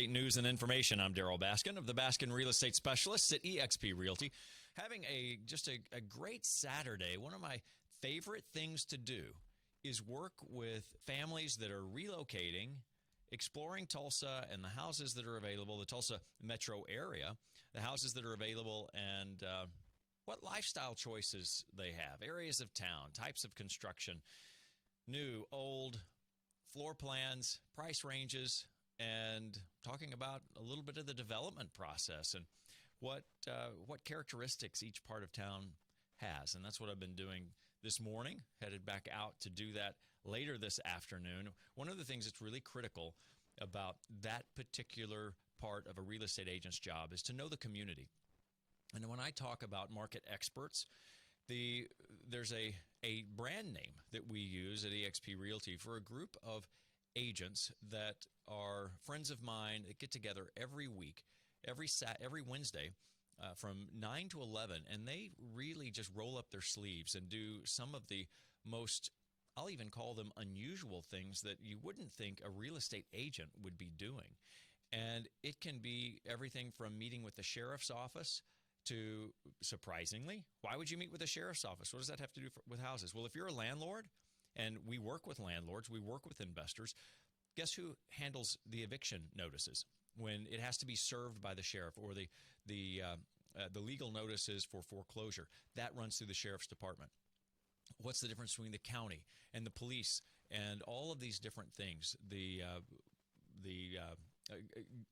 estate news and information. I'm Daryl Baskin of the Baskin Real Estate Specialists at eXp Realty. Having a great Saturday. One of my favorite things to do is work with families that are relocating, exploring Tulsa and the houses that are available, the Tulsa metro area, the houses that are available, and what lifestyle choices they have, areas of town, types of construction, new, old, floor plans, price ranges, and talking about a little bit of the development process and what characteristics each part of town has. And that's what I've been doing this morning, headed back out to do that later this afternoon. One of the things that's really critical about that particular part of a real estate agent's job is to know the community. And when I talk about market experts, there's a brand name that we use at eXp Realty for a group of agents that are friends of mine that get together every week, every Wednesday from 9 to 11, and they really just roll up their sleeves and do some of the most, I'll even call them unusual things that you wouldn't think a real estate agent would be doing. And it can be everything from meeting with the sheriff's office to, surprisingly, why would you meet with the sheriff's office? What does that have to do with houses? Well, if you're a landlord, and we work with landlords, we work with investors, guess who handles the eviction notices when it has to be served by the sheriff, or the legal notices for foreclosure? That runs through the sheriff's department. What's the difference between the county and the police and all of these different things?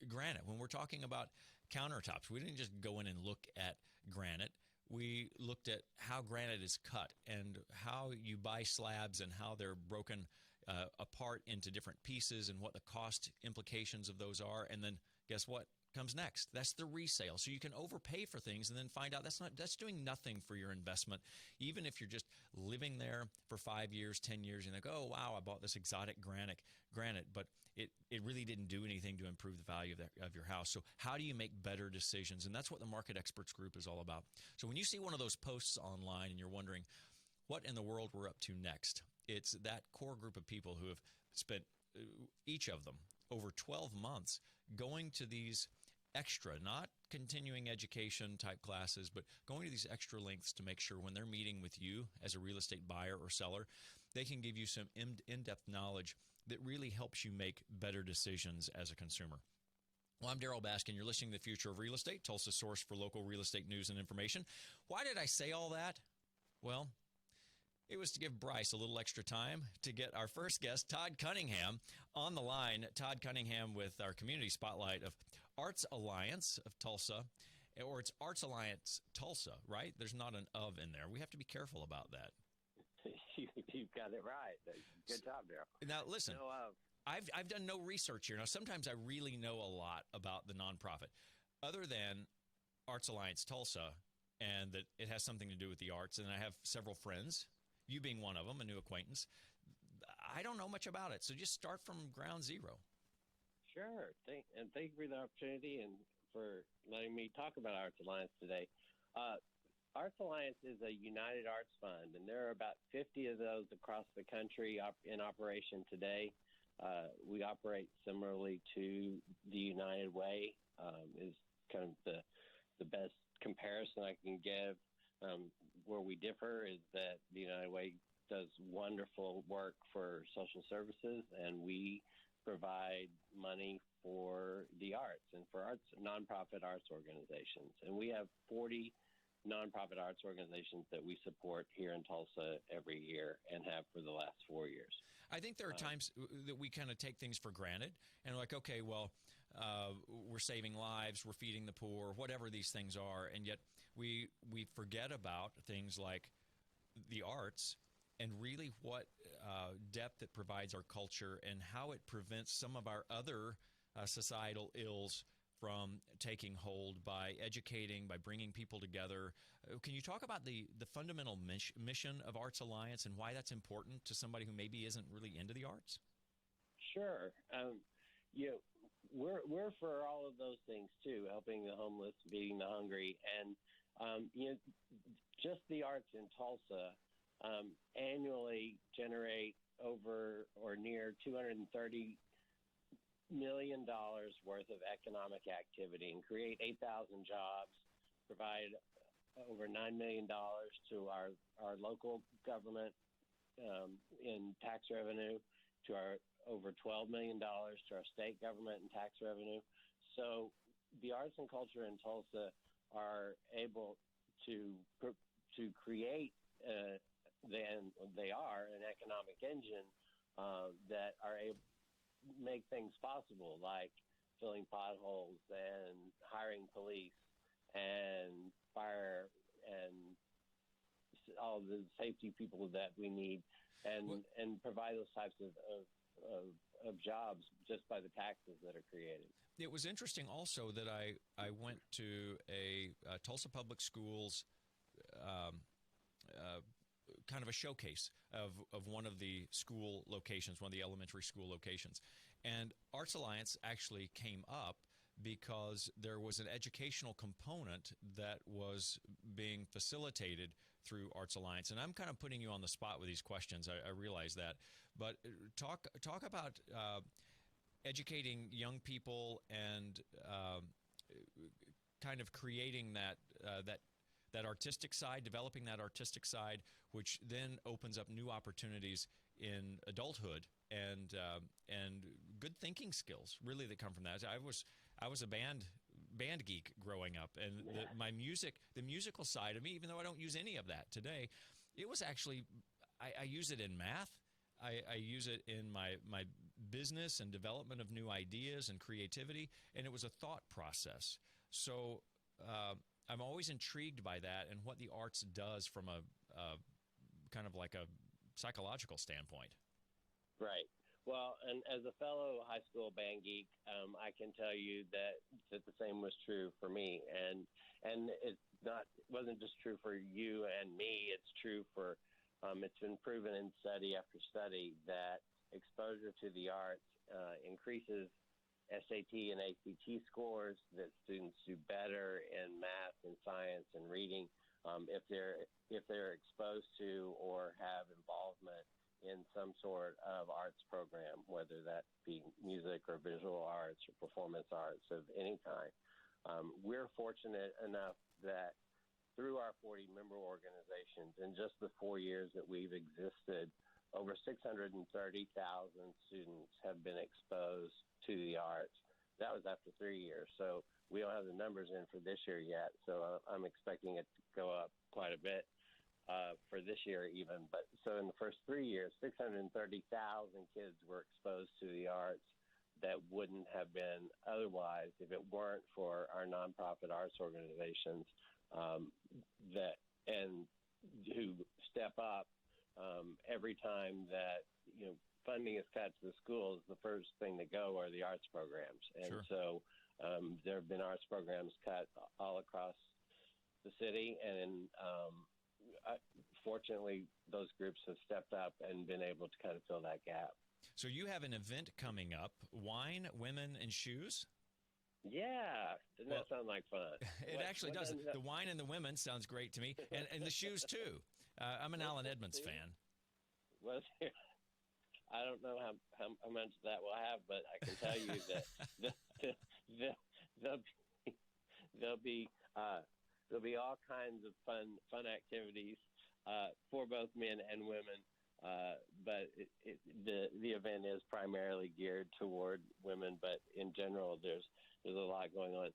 Granite, when we're talking about countertops, we didn't just go in and look at granite. We looked at how granite is cut and how you buy slabs and how they're broken apart into different pieces and what the cost implications of those are. And then guess what comes next? That's the resale. So you can overpay for things and then find out that's doing nothing for your investment. Even if you're just living there for 5 years, 10 years, and you think, oh, wow, I bought this exotic granite, but it really didn't do anything to improve the value of your house. So how do you make better decisions? And that's what the Market Experts Group is all about. So when you see one of those posts online and you're wondering what in the world we're up to next, it's that core group of people who have spent, each of them, over 12 months going to these extra, not continuing education type classes, but going to these extra lengths to make sure when they're meeting with you as a real estate buyer or seller, they can give you some in-depth knowledge that really helps you make better decisions as a consumer. Well, I'm Daryl Baskin. You're listening to The Future of Real Estate, Tulsa's source for local real estate news and information. Why did I say all that? Well, it was to give Bryce a little extra time to get our first guest, Todd Cunningham, on the line. Todd Cunningham with our community spotlight of Arts Alliance of Tulsa, or it's Arts Alliance Tulsa, right? There's not an of in there. We have to be careful about that. You've got it right. Good job, Daryl. Now, listen, I've done no research here. Now, sometimes I really know a lot about the nonprofit, other than Arts Alliance Tulsa, and that it has something to do with the arts. And I have several friends, you being one of them, a new acquaintance. I don't know much about it, so just start from ground zero. Sure. Thank you for the opportunity and for letting me talk about Arts Alliance today. Arts Alliance is a United Arts Fund, and there are about 50 of those across the country in operation today. We operate similarly to the United Way, is kind of the best comparison I can give. Where we differ is that the United Way does wonderful work for social services, and we provide money for the arts and for nonprofit arts organizations. And we have 40 nonprofit arts organizations that we support here in Tulsa every year and have for the last 4 years. I think there are times that we kind of take things for granted and we're like, okay, well, we're saving lives, we're feeding the poor, whatever these things are, and yet we forget about things like the arts and really what depth it provides our culture and how it prevents some of our other societal ills from taking hold by educating, by bringing people together. Can you talk about the fundamental mission of Arts Alliance and why that's important to somebody who maybe isn't really into the arts? Sure. We're for all of those things too, helping the homeless, feeding the hungry, and just the arts in Tulsa annually generate over or near $230 $1 million worth of economic activity and create 8,000 jobs, provide over $9 million to our local government in tax revenue, to our over $12 million to our state government in tax revenue. So the arts and culture in Tulsa are able to create, they are an economic engine that are able make things possible, like filling potholes and hiring police and fire and all the safety people that we need, and provide those types of jobs just by the taxes that are created. It was interesting also that I went to a Tulsa Public Schools kind of a showcase of one of the school locations, one of the elementary school locations. And Arts Alliance actually came up because there was an educational component that was being facilitated through Arts Alliance. And I'm kind of putting you on the spot with these questions. I realize that. But talk about educating young people and kind of creating that artistic side, developing that artistic side, which then opens up new opportunities in adulthood and good thinking skills, really, that come from that. I was a band geek growing up, and the musical side of me, even though I don't use any of that today, it was actually I use it in math. I use it in my business and development of new ideas and creativity, and it was a thought process. So I'm always intrigued by that and what the arts does from a kind of like a psychological standpoint. Right. Well, and as a fellow high school band geek, I can tell you that the same was true for me, and wasn't just true for you and me. It's true for it's been proven in study after study that exposure to the arts increases SAT and ACT scores, that students do better in math and science and reading if they're exposed to or have involvement in some sort of arts program, whether that be music or visual arts or performance arts of any kind. We're fortunate enough that through our 40 member organizations, in just the 4 years that we've existed, over 630,000 students have been exposed to the arts. That was after 3 years. So we don't have the numbers in for this year yet. So I'm expecting it to go up quite a bit for this year even. But so in the first 3 years, 630,000 kids were exposed to the arts that wouldn't have been otherwise if it weren't for our nonprofit arts organizations who step up every time that funding is cut to the schools. The first thing to go are the arts programs, and Sure. So there have been arts programs cut all across the city, and fortunately, those groups have stepped up and been able to kind of fill that gap. So you have an event coming up, Wine, Women, and Shoes? Yeah. Doesn't that sound like fun? It actually does. The wine and the women sounds great to me, and the shoes, too. I'm an Alan Edmonds fan. Well, I don't know how much that will have, but I can tell you that there'll be all kinds of fun activities for both men and women. But the event is primarily geared toward women, but in general, there's a lot going on.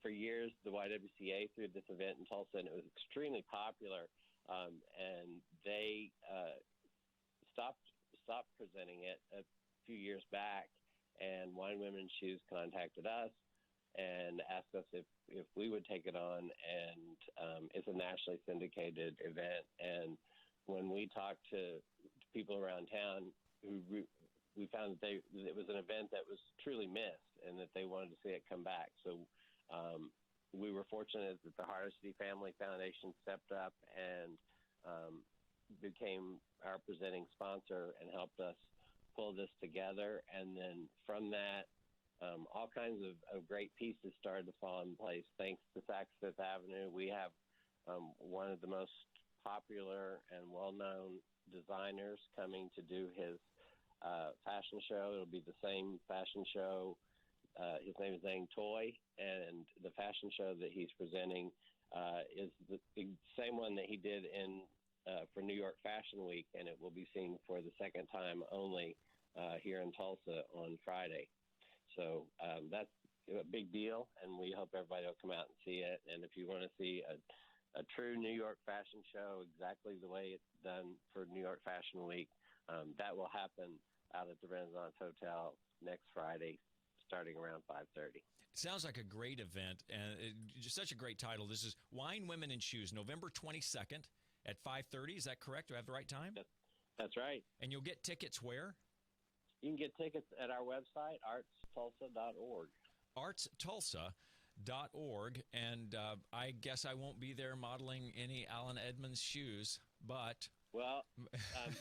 For years, the YWCA threw this event in Tulsa, and it was extremely popular. And they stopped presenting it a few years back, and Wine, Women, Shoes contacted us and asked us if we would take it on. And it's a nationally syndicated event. And when we talked to people around town, we found that it was an event that was truly missed, and that they wanted to see it come back. So we were fortunate that the Hardesty Family Foundation stepped up and became our presenting sponsor and helped us pull this together. And then from that, all kinds of great pieces started to fall in place. Thanks to Saks Fifth Avenue, we have one of the most popular and well-known designers coming to do his fashion show. It'll be the same fashion show. His name is Zane Toy, and the fashion show that he's presenting is the same one that he did for New York Fashion Week, and it will be seen for the second time only here in Tulsa on Friday. So that's a big deal, and we hope everybody will come out and see it. And if you want to see a true New York fashion show, exactly the way it's done for New York Fashion Week, that will happen out at the Renaissance Hotel next Friday, starting around 5:30. Sounds like a great event, and just such a great title. This is Wine, Women, and Shoes, November 22nd at 5:30. Is that correct? Do I have the right time? That's right. And you'll get tickets where? You can get tickets at our website, artstulsa.org. artstulsa.org, and I guess I won't be there modeling any Alan Edmonds shoes, but... Well,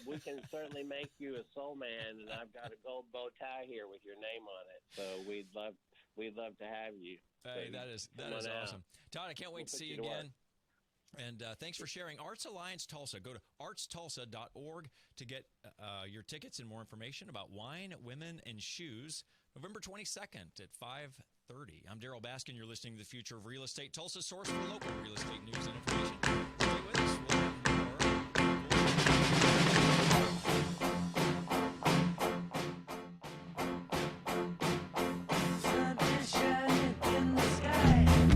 we can certainly make you a soul man, and I've got a gold bow tie here with your name on it, so we'd love to have you. Hey, that is awesome. Todd, I can't wait to see you again. And thanks for sharing Arts Alliance Tulsa. Go to artstulsa.org to get your tickets and more information about Wine, Women, and Shoes, November 22nd at 5:30. I'm Daryl Baskin. You're listening to The Future of Real Estate, Tulsa's source for local real estate news and information. Stay with us. We'll have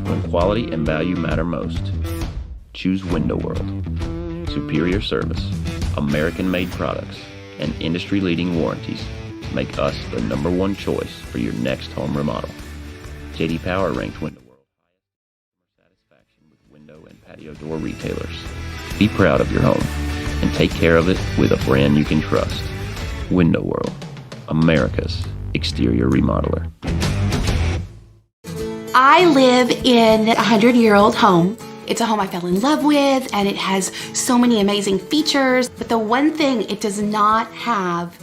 When quality and value matter most, choose Window World. Superior service, American-made products, and industry-leading warranties make us the #1 choice for your next home remodel. J.D. Power ranked Window World highest customer satisfaction with window and patio door retailers. Be proud of your home and take care of it with a brand you can trust. Window World, America's exterior remodeler. I live in a 100-year-old home. It's a home I fell in love with, and it has so many amazing features. But the one thing it does not have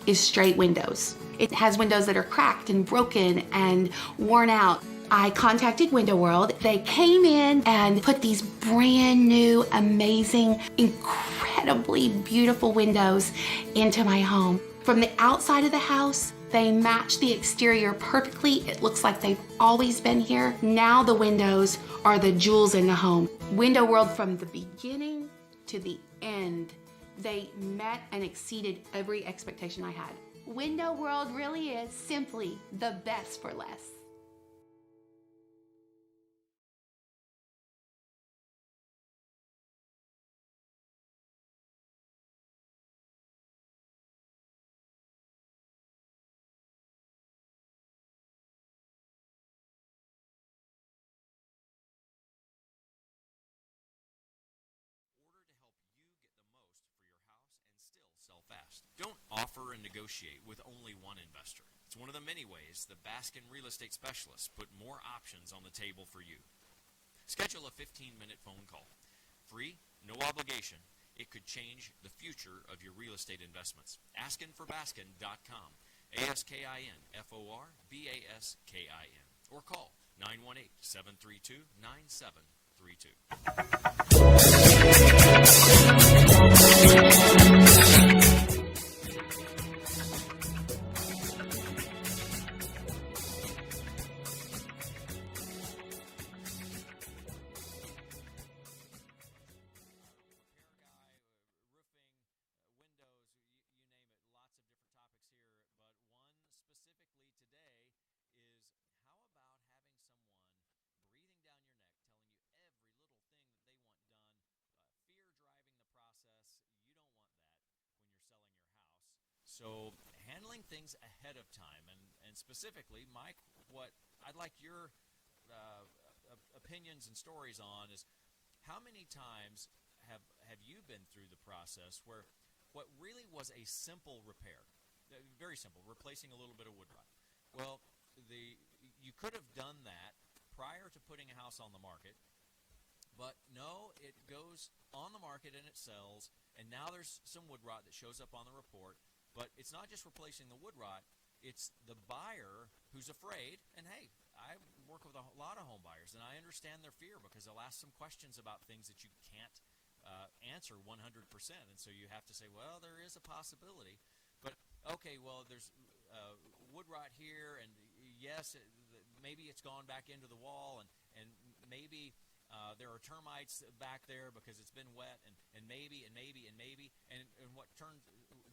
is straight windows. It has windows that are cracked and broken and worn out. I contacted Window World. They came in and put these brand new, amazing, incredibly beautiful windows into my home. From the outside of the house, they match the exterior perfectly. It looks like they've always been here. Now the windows are the jewels in the home. Window World, from the beginning to the end, they met and exceeded every expectation I had. Window World really is simply the best for less. fast. Don't offer and negotiate with only one investor. It's one of the many ways the Baskin Real Estate Specialists put more options on the table for you. Schedule a 15-minute phone call. Free, no obligation. It could change the future of your real estate investments. AskinForBaskin.com. AskinForBaskin. Or call 918-732-9732. So handling things ahead of time, and specifically, Mike, what I'd like your opinions and stories on is how many times have you been through the process where what really was a simple repair, very simple, replacing a little bit of wood rot. Well, you could have done that prior to putting a house on the market, but no, it goes on the market and it sells, and now there's some wood rot that shows up on the report. But it's not just replacing the wood rot, it's the buyer who's afraid. And hey, I work with a lot of home buyers, and I understand their fear because they'll ask some questions about things that you can't answer 100%. And so you have to say, well, there is a possibility. But okay, well, there's wood rot here, and yes, maybe it's gone back into the wall, and maybe there are termites back there because it's been wet, and maybe, and what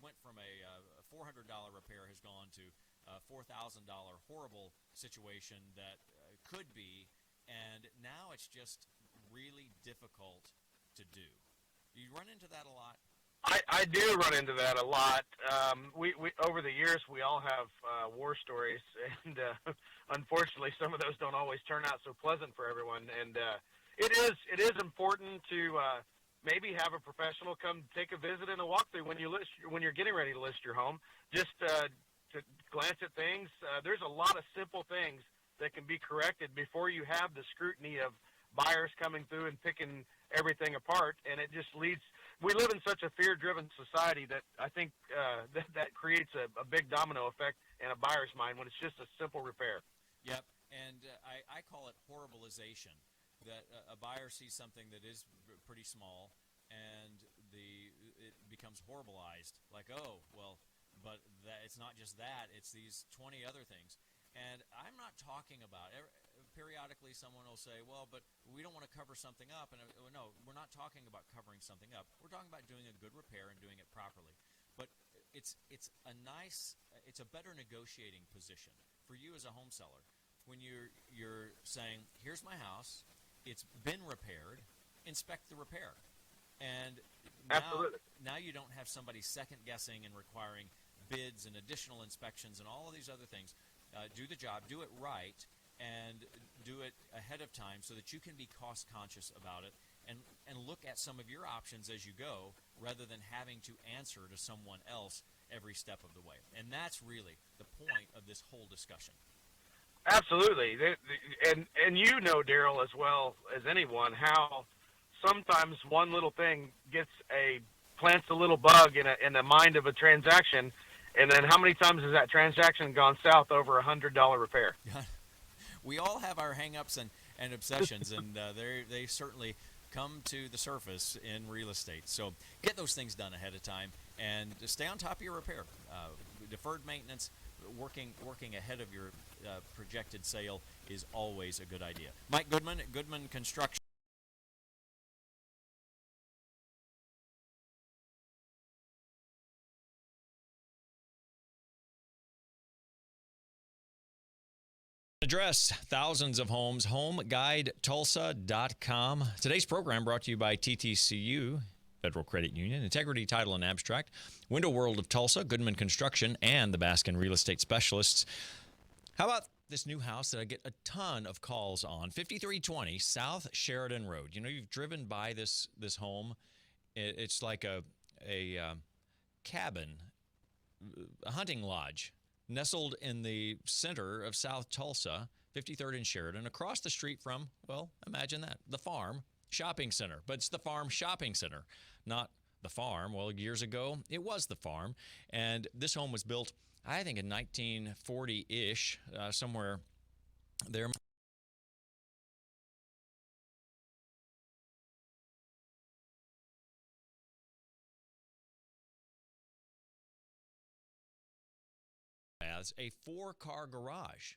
went from a $400 repair has gone to a $4,000 horrible situation that could be, and now it's just really difficult to do. You run into that a lot? I do run into that a lot. We over the years we all have war stories, and unfortunately some of those don't always turn out so pleasant for everyone. And it is important to maybe have a professional come take a visit and a walkthrough when you're getting ready to list your home. Just to glance at things. There's a lot of simple things that can be corrected before you have the scrutiny of buyers coming through and picking everything apart, and it just leads. We live in such a fear-driven society that I think that creates a big domino effect in a buyer's mind when it's just a simple repair. Yep, and I call it horribilization, that a buyer sees something that is pretty small, and it becomes horribilized, like, oh, well, but it's not just that, it's these 20 other things. And I'm not talking about periodically someone will say, well, but we don't want to cover something up. And no, we're not talking about covering something up. We're talking about doing a good repair and doing it properly. But it's a better negotiating position for you as a home seller when you're saying, here's my house, it's been repaired, inspect the repair. And now you don't have somebody second guessing and requiring bids and additional inspections and all of these other things. Do the job, do it right, and do it ahead of time so that you can be cost conscious about it and look at some of your options as you go rather than having to answer to someone else every step of the way. And that's really the point of this whole discussion. Absolutely. And you know, Daryl, as well as anyone, how sometimes one little thing plants a little bug in the mind of a transaction. And then how many times has that transaction gone south over $100 repair? We all have our hang-ups and obsessions, and they certainly come to the surface in real estate. So get those things done ahead of time and stay on top of your repair. Deferred maintenance, working ahead of your projected sale is always a good idea. Mike Goodman at Goodman Construction. Address thousands of homes, homeguidetulsa.com. Today's program brought to you by TTCU, Federal Credit Union, Integrity Title and Abstract, Window World of Tulsa, Goodman Construction, and the Baskin Real Estate Specialists. How about this new house that I get a ton of calls on, 5320 South Sheridan Road. You know, you've driven by this home. It's like a cabin, a hunting lodge, nestled in the center of South Tulsa, 53rd and Sheridan, across the street from, well, imagine that, the Farm Shopping Center. But it's the Farm Shopping Center, not the Farm. Well, years ago, it was the Farm. And this home was built, I think, in 1940-ish, somewhere there. Has a 4-car garage.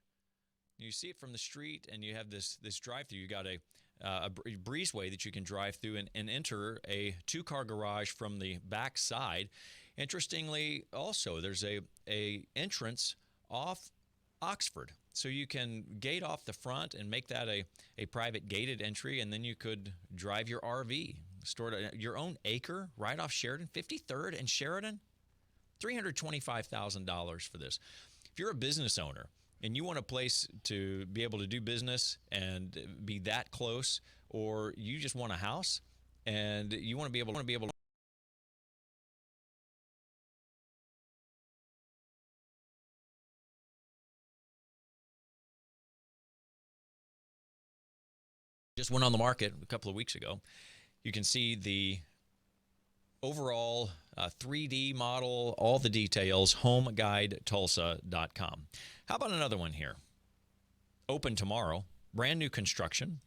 You see it from the street, and you have this drive-through. You got a breezeway that you can drive through and enter a 2-car garage from the back side. Interestingly, also, there's a entrance off Oxford, so you can gate off the front and make that a private gated entry, and then you could drive your RV, store it, your own acre right off Sheridan, 53rd and Sheridan. $325,000 for this. If you're a business owner and you want a place to be able to do business and be that close, or you just want a house and you want to be able to just went on the market a couple of weeks ago. You can see the overall 3D model, all the details, homeguidetulsa.com. How about another one here? Open tomorrow, brand new construction.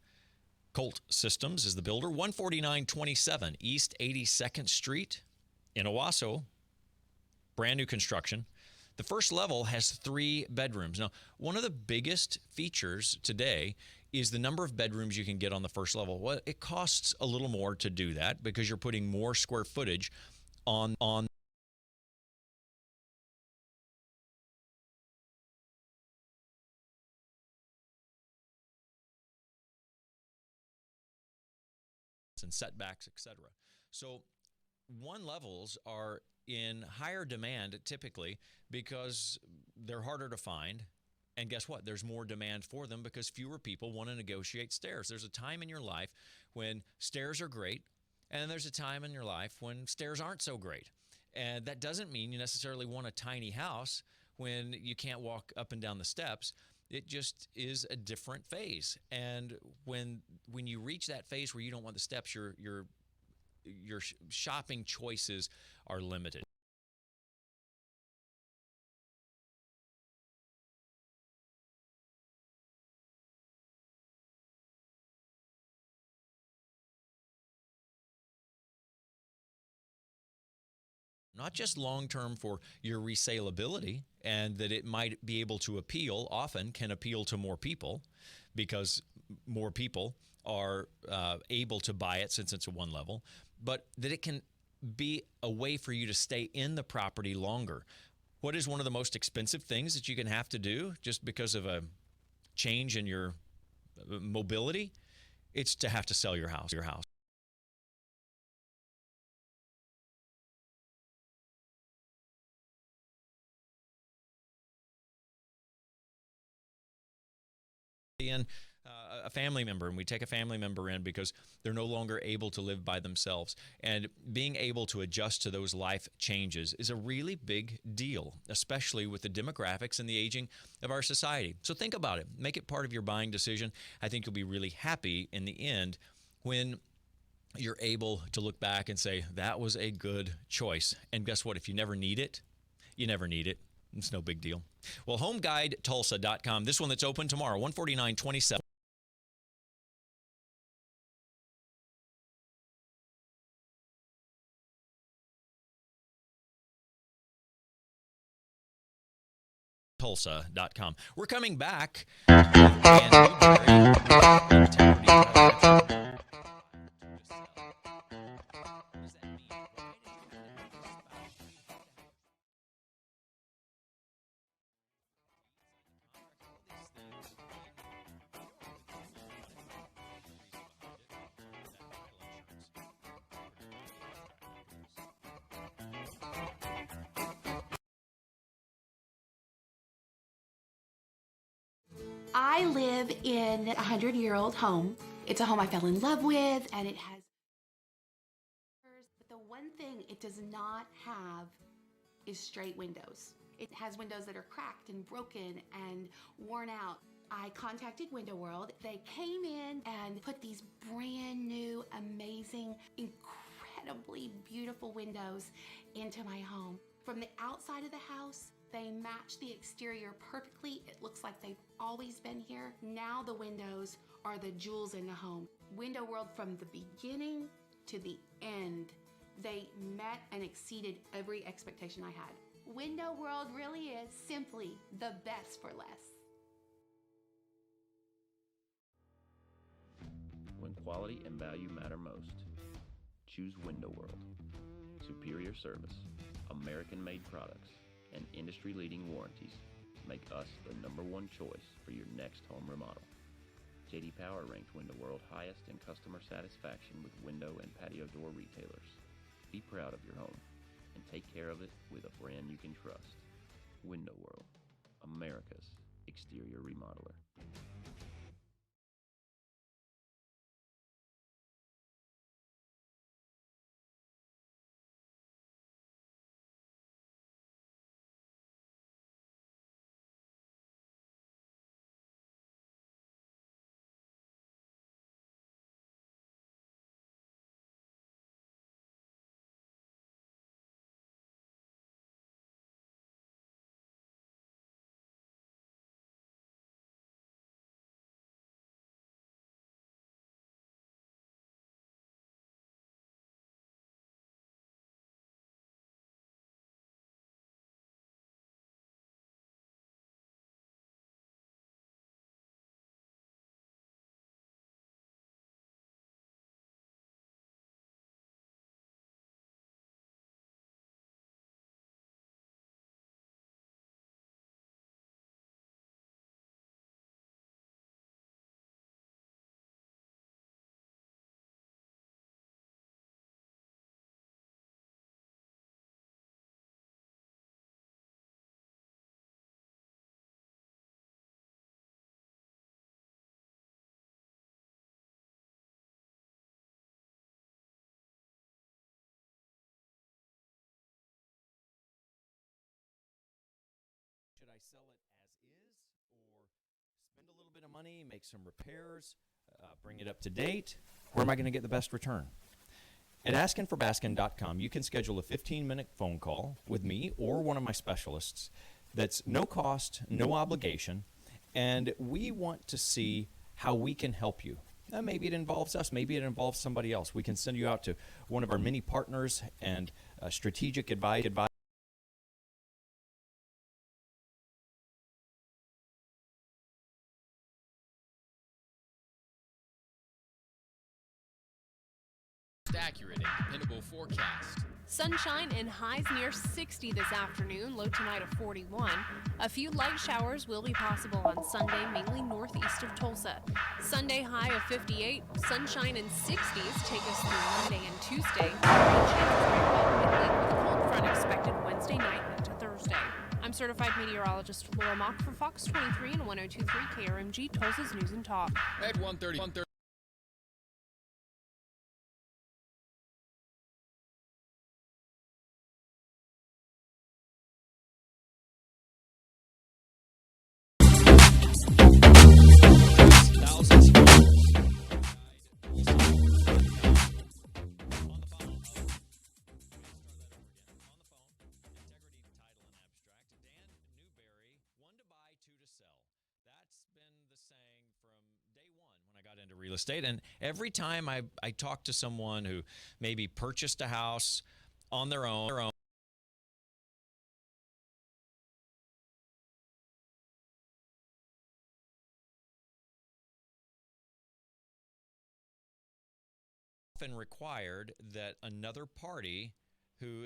Colt Systems is the builder, 14927 East 82nd Street in Owasso. Brand new construction. The first level has 3 bedrooms. Now, one of the biggest features today is the number of bedrooms you can get on the first level. Well, it costs a little more to do that because you're putting more square footage on and setbacks, etc. So one levels are in higher demand typically because they're harder to find. And guess what? There's more demand for them because fewer people want to negotiate stairs. There's a time in your life when stairs are great, and there's a time in your life when stairs aren't so great. And that doesn't mean you necessarily want a tiny house when you can't walk up and down the steps. It just is a different phase. And when you reach that phase where you don't want the steps, your shopping choices are limited. Not just long-term for your resaleability and that it might be able to appeal, often can appeal to more people because more people are able to buy it since it's a one level, but that it can be a way for you to stay in the property longer. What is one of the most expensive things that you can have to do just because of a change in your mobility? It's to have to sell your house. In a family member, and we take a family member in because they're no longer able to live by themselves, and being able to adjust to those life changes is a really big deal, especially with the demographics and the aging of our society. So think about it, make it part of your buying decision. I think you'll be really happy in the end when you're able to look back and say that was a good choice. And guess what? If you never need it, you never need it. It's no big deal. Well, homeguidetulsa.com. This one that's open tomorrow, 14927. Tulsa.com. We're coming back. I live in a 100-year-old home. It's a home I fell in love with, and it has. But the one thing it does not have is straight windows. It has windows that are cracked and broken and worn out. I contacted Window World. They came in and put these brand new, amazing, incredibly beautiful windows into my home. From the outside of the house, they match the exterior perfectly. It looks like they've always been here. Now the windows are the jewels in the home. Window World, from the beginning to the end, they met and exceeded every expectation I had. Window World really is simply the best for less. When quality and value matter most, choose Window World. Superior service, American-made products, and industry-leading warranties make us the #1 choice for your next home remodel. J.D. Power ranked Window World highest in customer satisfaction with window and patio door retailers. Be proud of your home and take care of it with a brand you can trust. Window World, America's exterior remodeler. sell it as is, or spend a little bit of money, make some repairs, bring it up to date? Where am I going to get the best return? At askinforbaskin.com, you can schedule a 15-minute phone call with me or one of my specialists that's no cost, no obligation, and we want to see how we can help you. Maybe it involves us. Maybe it involves somebody else. We can send you out to one of our many partners and strategic advice. Accurate and dependable forecast. Sunshine and highs near 60 this afternoon, low tonight of 41. A few light showers will be possible on Sunday, mainly northeast of Tulsa. Sunday high of 58, sunshine and 60s take us through Monday and Tuesday. Rain chances ramp up midweek with a cold front expected Wednesday night into Thursday. I'm certified meteorologist Laura Mock for Fox 23 and 102.3 KRMG, Tulsa's News and Talk. At 1:30. Into real estate, and every time I talk to someone who maybe purchased a house on their own, often required that another party who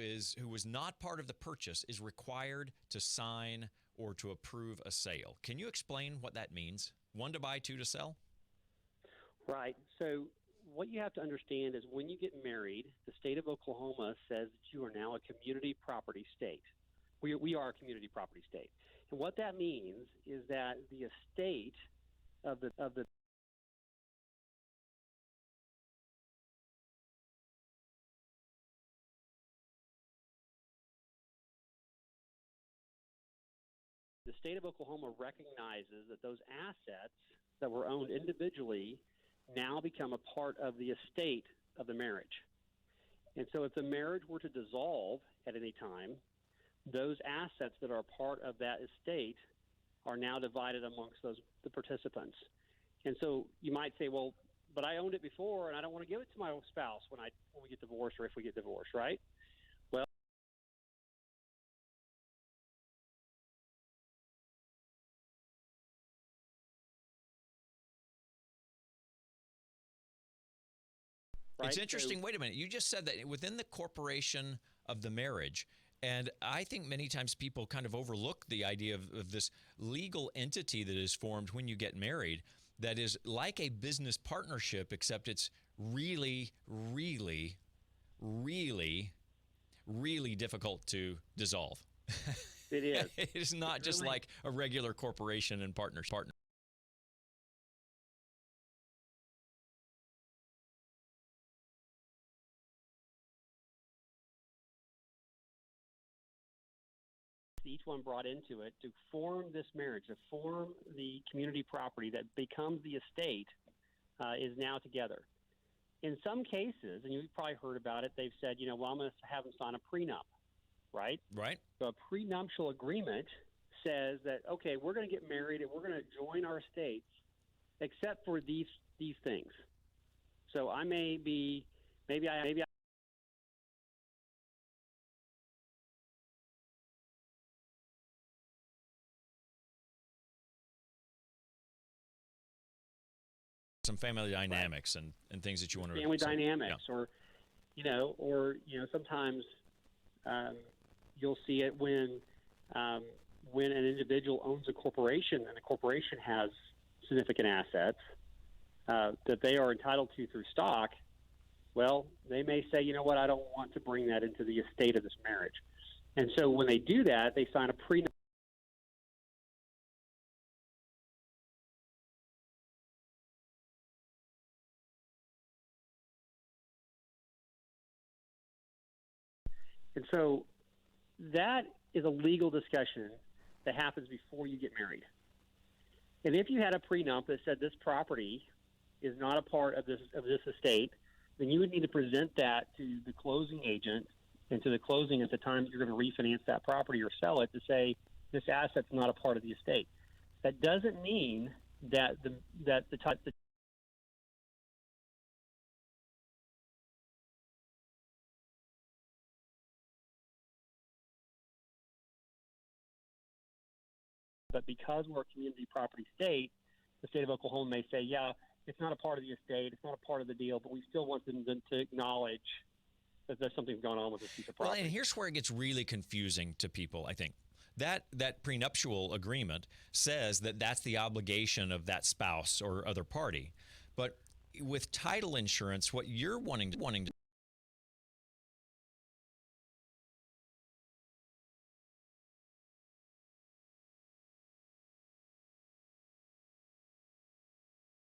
was not part of the purchase is required to sign or to approve a sale. Can you explain what that means? 1 to buy, 2 to sell? Right. So what you have to understand is when you get married, the state of Oklahoma says that you are now a community property state. We are a community property state. And what that means is that the estate of the state of Oklahoma recognizes that those assets that were owned individually now become a part of the estate of the marriage. And so if the marriage were to dissolve at any time, those assets that are part of that estate are now divided amongst the participants. And so you might say, well, but I owned it before and I don't want to give it to my spouse when we get divorced or if we get divorced, right? Well, right? It's interesting. Wait a minute. You just said that within the corporation of the marriage, and I think many times people kind of overlook the idea of this legal entity that is formed when you get married that is like a business partnership, except it's really, really, really, really difficult to dissolve. It is. It is not just really like a regular corporation and partnership. Each one brought into it to form this marriage, to form the community property that becomes the estate, is now together. In some cases, and you've probably heard about it, they've said, well, I'm going to have them sign a prenup, right? Right. So a prenuptial agreement says that, okay, we're going to get married and we're going to join our estates except for these things. So I may be, maybe I some family dynamics, right, and things that you want to family dynamics, yeah. or sometimes you'll see it when an individual owns a corporation and the corporation has significant assets that they are entitled to through stock. Well, they may say, you know what, I don't want to bring that into the estate of this marriage. And so when they do that, they sign a prenup. And so that is a legal discussion that happens before you get married. And if you had a prenup that said this property is not a part of this estate, then you would need to present that to the closing agent and to the closing at the time you're going to refinance that property or sell it to say this asset's not a part of the estate. That doesn't mean that the type of but because we're a community property state, the state of Oklahoma may say, yeah, it's not a part of the estate, it's not a part of the deal, but we still want them to acknowledge that there's something going on with this piece of property. Well, and here's where it gets really confusing to people, I think. That prenuptial agreement says that that's the obligation of that spouse or other party. But with title insurance, what you're wanting to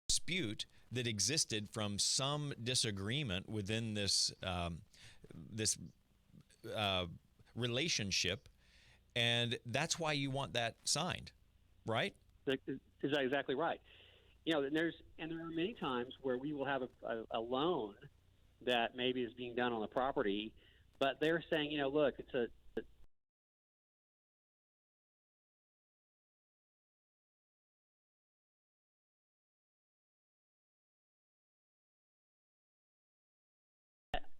dispute that existed from some disagreement within this relationship, and that's why you want that signed, right? Is that exactly right? You know, and there are many times where we will have a loan that maybe is being done on the property, but they're saying, you know, look, it's a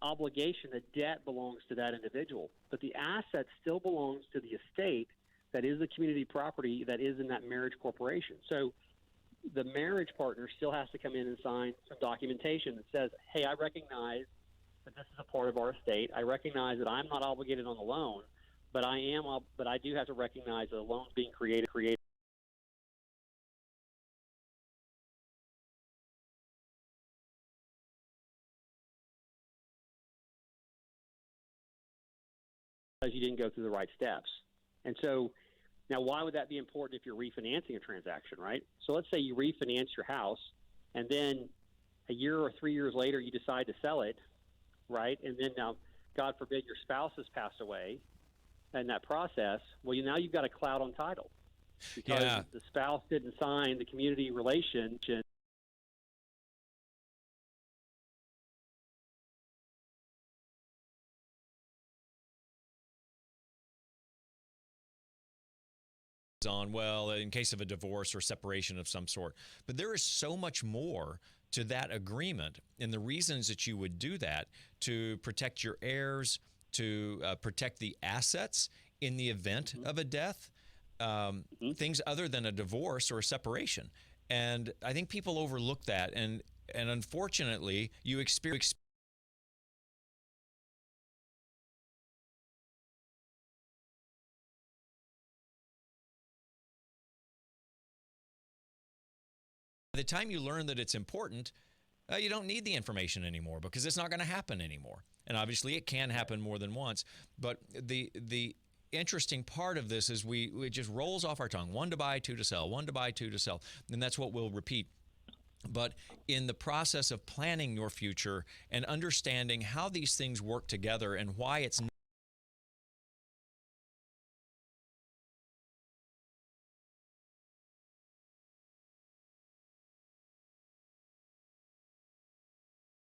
obligation, the debt belongs to that individual, but the asset still belongs to the estate that is the community property that is in that marriage corporation. So the marriage partner still has to come in and sign some documentation that says, hey, I recognize that this is a part of our estate. I recognize that I'm not obligated on the loan, but I do have to recognize that the loan's being created. Because you didn't go through the right steps. And so now why would that be important if you're refinancing a transaction, right? So let's say you refinance your house and then a year or 3 years later you decide to sell it, right? And then now, God forbid, your spouse has passed away in that process. Well, now you've got a cloud on title because the spouse didn't sign the community relationship. On, well, in case of a divorce or separation of some sort. But there is so much more to that agreement and the reasons that you would do that to protect your heirs, to protect the assets in the event of a death, things other than a divorce or a separation. And I think people overlook that. And unfortunately, you experience by the time you learn that it's important, you don't need the information anymore because it's not going to happen anymore. And obviously, it can happen more than once. But the interesting part of this is it just rolls off our tongue. 1 to buy, 2 to sell. 1 to buy, 2 to sell. And that's what we'll repeat. But in the process of planning your future and understanding how these things work together and why it's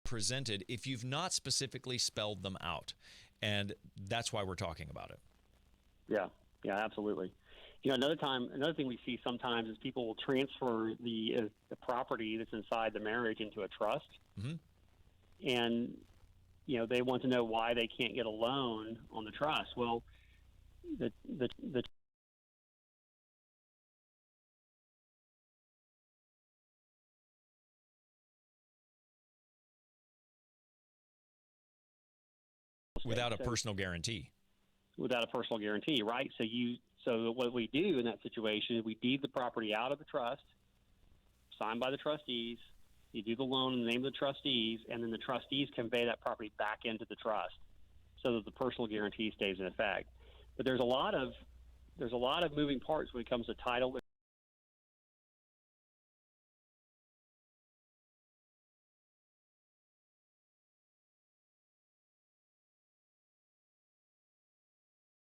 presented if you've not specifically spelled them out. And that's why we're talking about it. Yeah, absolutely. You know, another thing we see sometimes is people will transfer the property that's inside the marriage into a trust. And, you know, they want to know why they can't get a loan on the trust. Well, the without a personal guarantee. Without a personal guarantee, right? So what we do in that situation is we deed the property out of the trust, signed by the trustees. You do the loan in the name of the trustees, and then the trustees convey that property back into the trust, so that the personal guarantee stays in effect. But there's a lot of moving parts when it comes to title.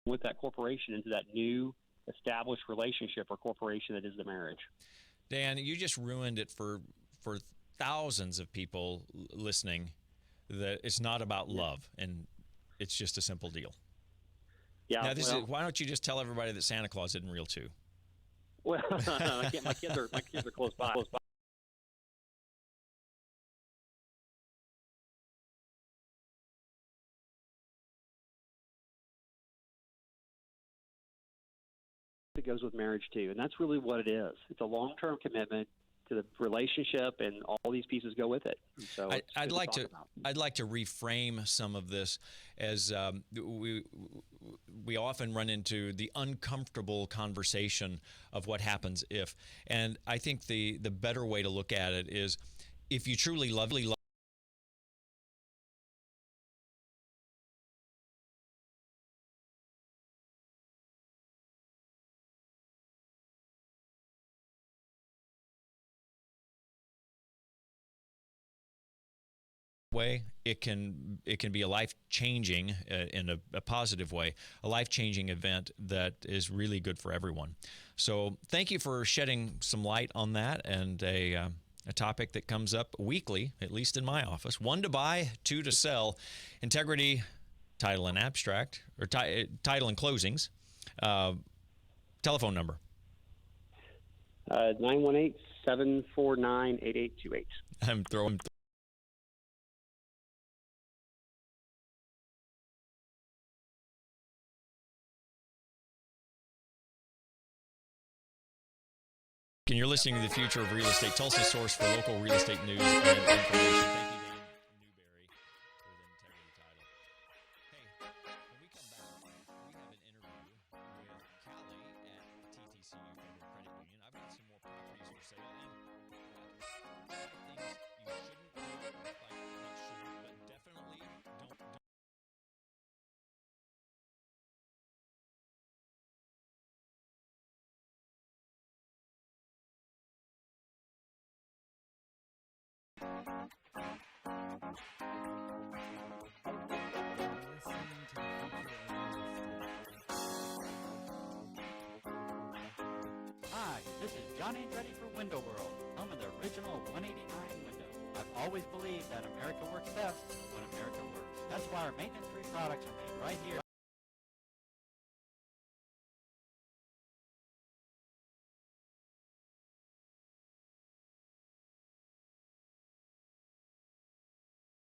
With that corporation into that new established relationship or corporation that is the marriage. Dan, you just ruined it for thousands of people listening. That it's not about love, and it's just a simple deal. Yeah. Now, why don't you just tell everybody that Santa Claus isn't real too? Well, my kids are close by. It goes with marriage too, and that's really what it is. It's a long-term commitment to the relationship, and all these pieces go with it. And so I'd like to reframe some of this as we often run into the uncomfortable conversation of what happens if, and I think the better way to look at it is if you truly love way, it can be a life-changing, in a positive way, a life-changing event that is really good for everyone. So thank you for shedding some light on that, and a topic that comes up weekly, at least in my office. 1 to buy, 2 to sell. Integrity, title and abstract, or title and closings. Telephone number. 918-749-8828. I'm throwing... And you're listening to The Future of Real Estate, Tulsa's source for local real estate news and information. Thank you, Dan Newberry, for the Integrity title. Hey, when we come back, we have an interview with Callie at TTCU Federal Credit Union. I've got some more properties for sale, and things you shouldn't do, like not shouldn't, but definitely don't. Hi, this is Johnny Andretti for Window World, home of the original 189 window. I've always believed that America works best when America works. That's why our maintenance-free products are made right here.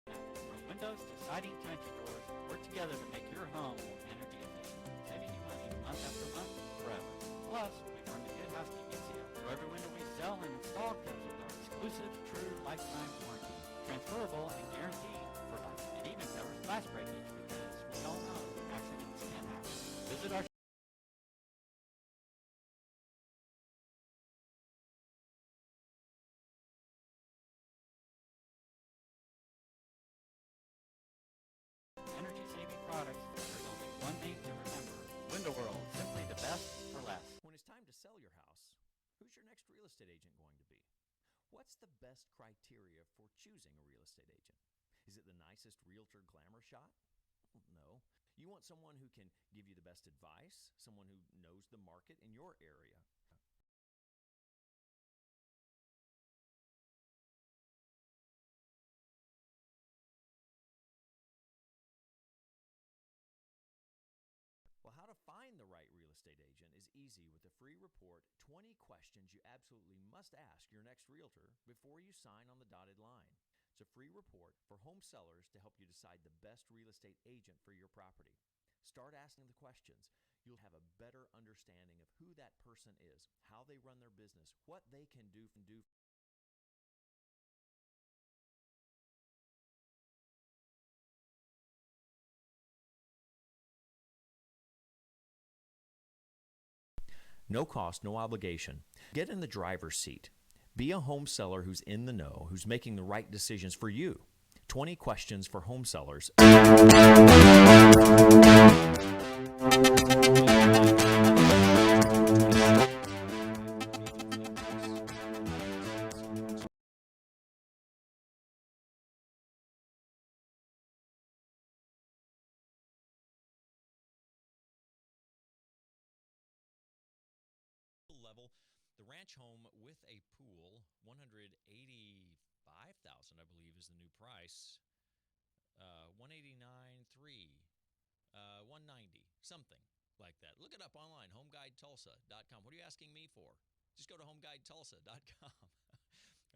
From windows to siding to entry doors, work together to make your home more energy efficient, saving you money month after month, forever. Plus, we run the Good Housekeeping seal, so every window we sell and install comes with our exclusive true lifetime warranty, transferable and guaranteed for life. It even covers glass breakage because we all know accidents can happen. Visit our energy-saving products. There's only one name to remember: Window World, simply the best for less. When it's time to sell your house, who's your next real estate agent going to be? What's the best criteria for choosing a real estate agent? Is it the nicest realtor glamour shot? No. You want someone who can give you the best advice, someone who knows the market in your area. Well, how to find the right real estate agent is easy with a free report, 20 questions you absolutely must ask your next realtor before you sign on the dotted line. It's a free report for home sellers to help you decide the best real estate agent for your property. Start asking the questions. You'll have a better understanding of who that person is, how they run their business, what they can do. No cost, no obligation. Get in the driver's seat. Be a home seller who's in the know, who's making the right decisions for you. 20 questions for home sellers. level. The ranch home with a pool, $185,000, I believe, is the new price. 189.3, 190, something like that. Look it up online, homeguidetulsa.com. What are you asking me for? Just go to homeguidetulsa.com.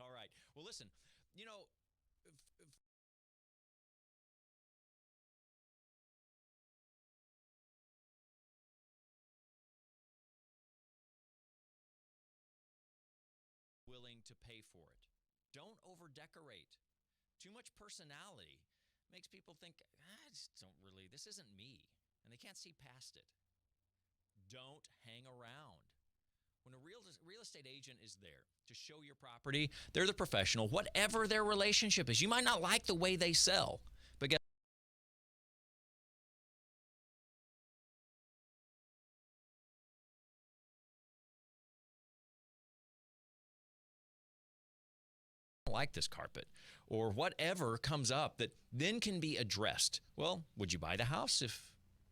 All right. Well, listen, you know, willing to pay for it. Don't over-decorate. Too much personality makes people think, I just don't really, this isn't me. And they can't see past it. Don't hang around. When a real estate agent is there to show your property, they're the professional, whatever their relationship is. You might not like the way they sell, but guess like this carpet or whatever comes up that then can be addressed. Well, would you buy the house if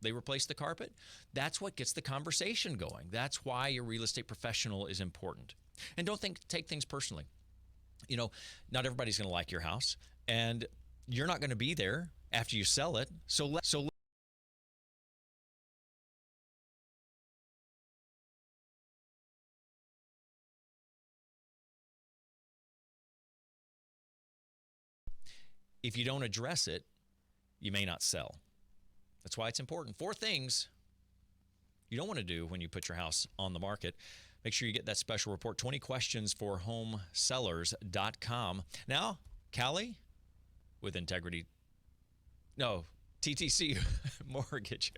they replace the carpet? That's what gets the conversation going. That's why your real estate professional is important. And don't take things personally. You know, not everybody's going to like your house, and you're not going to be there after you sell it. So if you don't address it, you may not sell. That's why it's important. 4 things you don't want to do when you put your house on the market. Make sure you get that special report, 20 questions for homesellers.com. Now, Callie with Integrity, no, TTC Mortgage.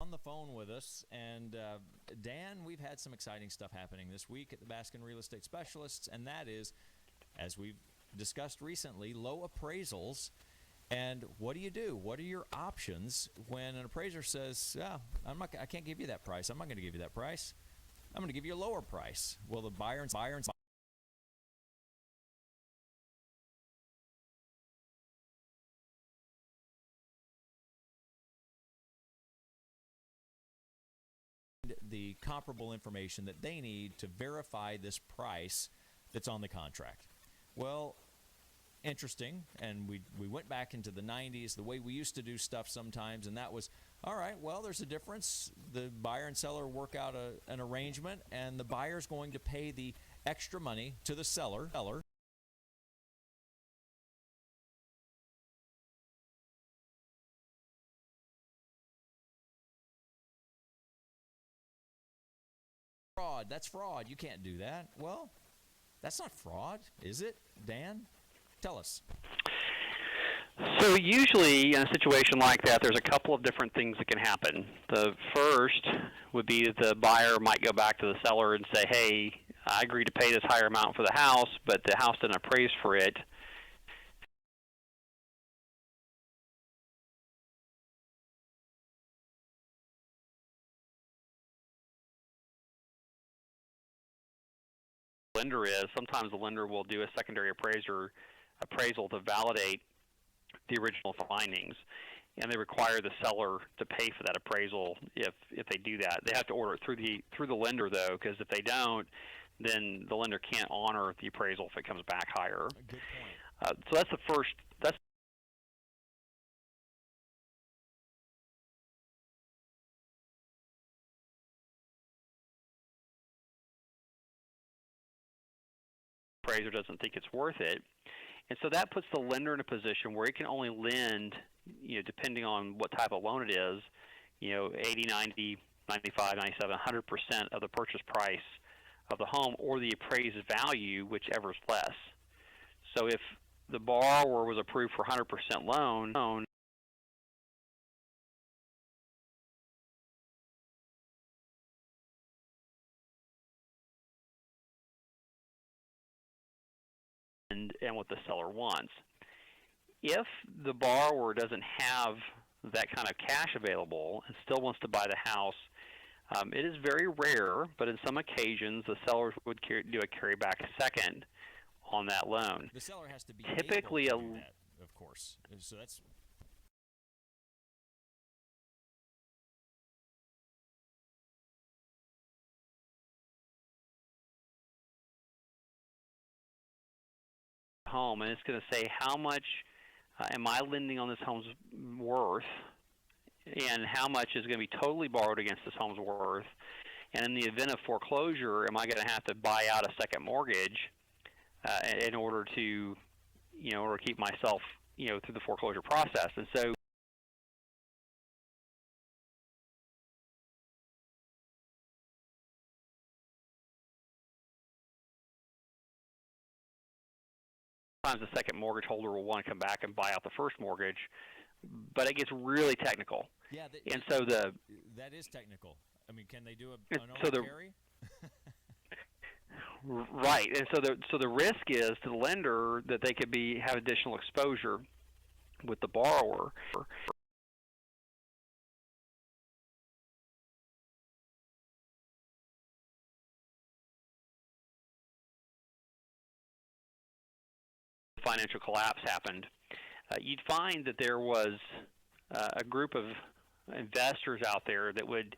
On the phone with us, and Dan, we've had some exciting stuff happening this week at the Baskin Real Estate Specialists, and that is, as we've discussed recently, low appraisals. And what do? What are your options when an appraiser says, "Yeah, I can't give you that price. I'm not going to give you that price. I'm going to give you a lower price." Well, the buyer and the comparable information that they need to verify this price that's on the contract. Well, interesting, and we went back into the 90s, the way we used to do stuff sometimes, and that was, all right, well, there's a difference. The buyer and seller work out an arrangement, and the buyer's going to pay the extra money to the seller. Fraud. That's fraud. You can't do that. Well, that's not fraud, is it, Dan? Tell us. So usually in a situation like that, there's a couple of different things that can happen. The first would be that the buyer might go back to the seller and say, hey, I agree to pay this higher amount for the house, but the house didn't appraise for it. Lender is sometimes the lender will do a secondary appraisal to validate the original findings, and they require the seller to pay for that appraisal. If they do that, they have to order it through the lender, though, because if they don't, then the lender can't honor the appraisal if it comes back higher. Good point. So that's the first. That's appraiser doesn't think it's worth it. And so that puts the lender in a position where it can only lend, depending on what type of loan it is, 80, 90, 95, 97, 100% of the purchase price of the home or the appraised value, whichever is less. So if the borrower was approved for 100% loan, and what the seller wants. If the borrower doesn't have that kind of cash available and still wants to buy the house, it is very rare, but in some occasions the sellers would do a carryback second on that loan. The seller has to be Typically able to do that, of course. So that's home, and it's going to say how much am I lending on this home's worth, and how much is going to be totally borrowed against this home's worth. And in the event of foreclosure, am I going to have to buy out a second mortgage in order to, or keep myself, through the foreclosure process? And so sometimes the second mortgage holder will want to come back and buy out the first mortgage, but it gets really technical. Yeah, and so that is technical. I mean, can they do an owner carry? Right, and so the risk is to the lender that they could have additional exposure with the borrower. Financial collapse happened, you'd find that there was a group of investors out there that would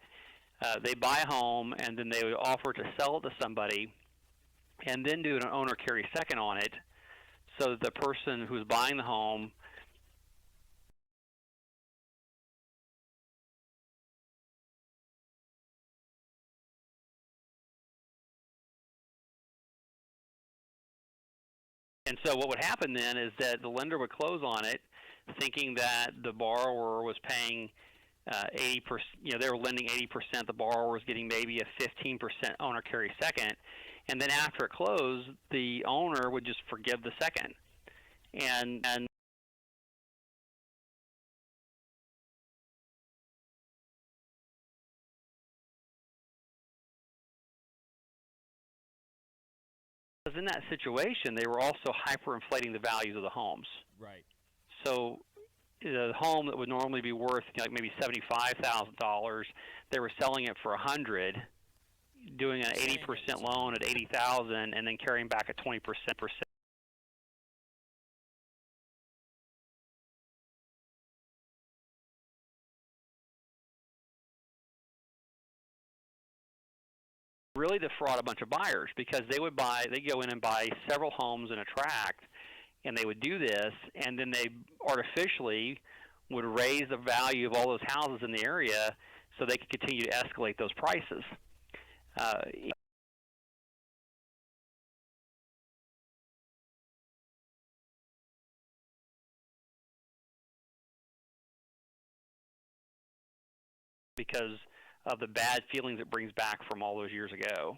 they buy a home and then they would offer to sell it to somebody and then do an owner carry second on it, so that the person who's buying the home and so what would happen then is that the lender would close on it, thinking that the borrower was paying 80%. They were lending 80%. The borrower was getting maybe a 15% owner carry second, and then after it closed, the owner would just forgive the second, and in that situation, they were also hyperinflating the values of the homes. Right. So the home that would normally be worth maybe $75,000, they were selling it for $100,000, doing an 80% loan at $80,000, and then carrying back a 20%. Really defraud a bunch of buyers, because they go in and buy several homes in a tract, and they would do this, and then they artificially would raise the value of all those houses in the area so they could continue to escalate those prices. Because of the bad feelings it brings back from all those years ago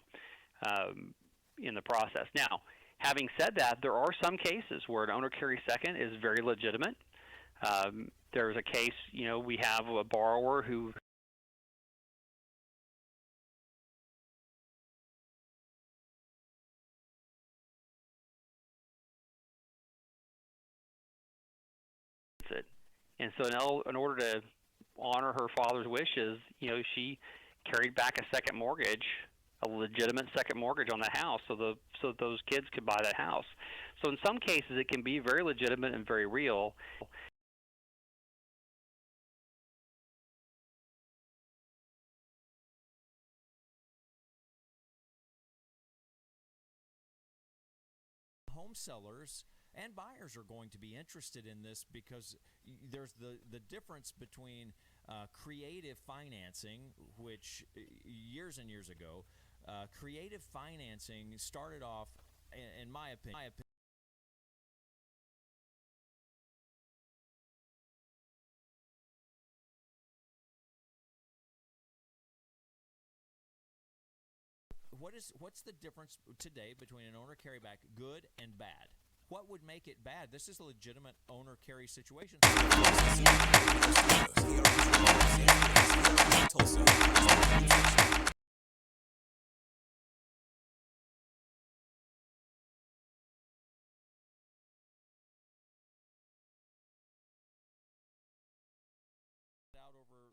in the process. Now, having said that, there are some cases where an owner carry second is very legitimate. There's a case, we have a borrower who it. And so in order to honor her father's wishes, she carried back a second mortgage, a legitimate second mortgage on the house, so those kids could buy that house. So in some cases, it can be very legitimate and very real. Home sellers and buyers are going to be interested in this, because there's the difference between creative financing, which years and years ago, creative financing started off, in my opinion, what's the difference today between an owner carryback good and bad? What would make it bad? This is a legitimate owner carry situation. Out over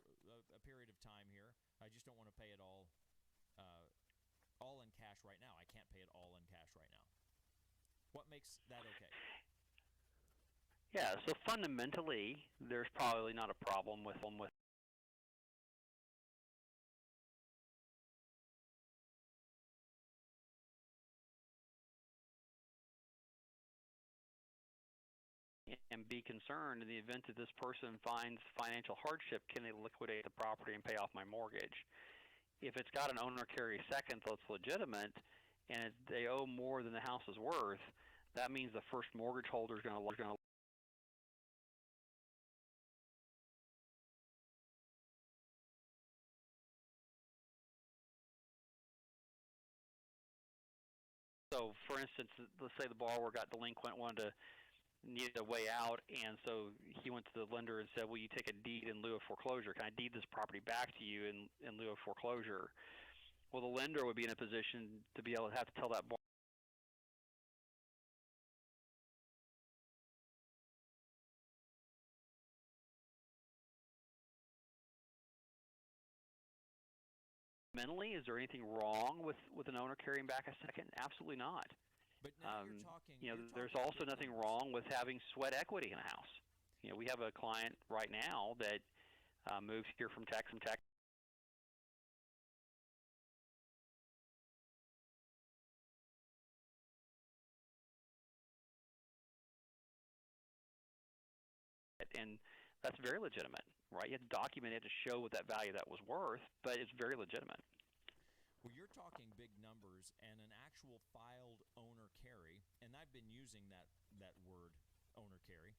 a period of time here. I just don't want to pay it all in cash right now. I can't pay it all in cash right now. What makes that okay? Yeah, so fundamentally, there's probably not a problem with and be concerned in the event that this person finds financial hardship, can they liquidate the property and pay off my mortgage? If it's got an owner carry second that's legitimate and they owe more than the house is worth, that means the first mortgage holder is going to So, for instance, let's say the borrower got delinquent, needed a way out, and so he went to the lender and said, "Will you take a deed in lieu of foreclosure? Can I deed this property back to you in lieu of foreclosure?" Well, the lender would be in a position to be able to have to tell that borrower. Mentally, is there anything wrong with an owner carrying back a second? Absolutely not. But now you're talking. There's also nothing wrong with having sweat equity in a house. We have a client right now that moved here from Texas. And that's very legitimate, right? You have to document it to show what that value that was worth, but it's very legitimate. Well, you're talking big numbers and an actual filed owner carry, and I've been using that word, owner carry.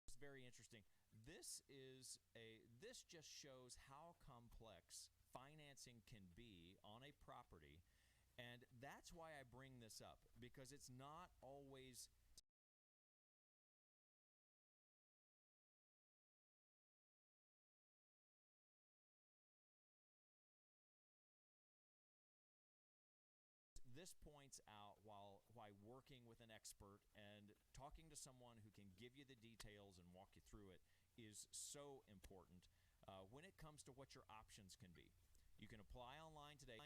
It's very interesting. This just shows how complex financing can be on a property, and that's why I bring this up, because it's not always this points out why working with an expert and talking to someone who can give you the details and walk you through it is so important when it comes to what your options can be. You can apply online today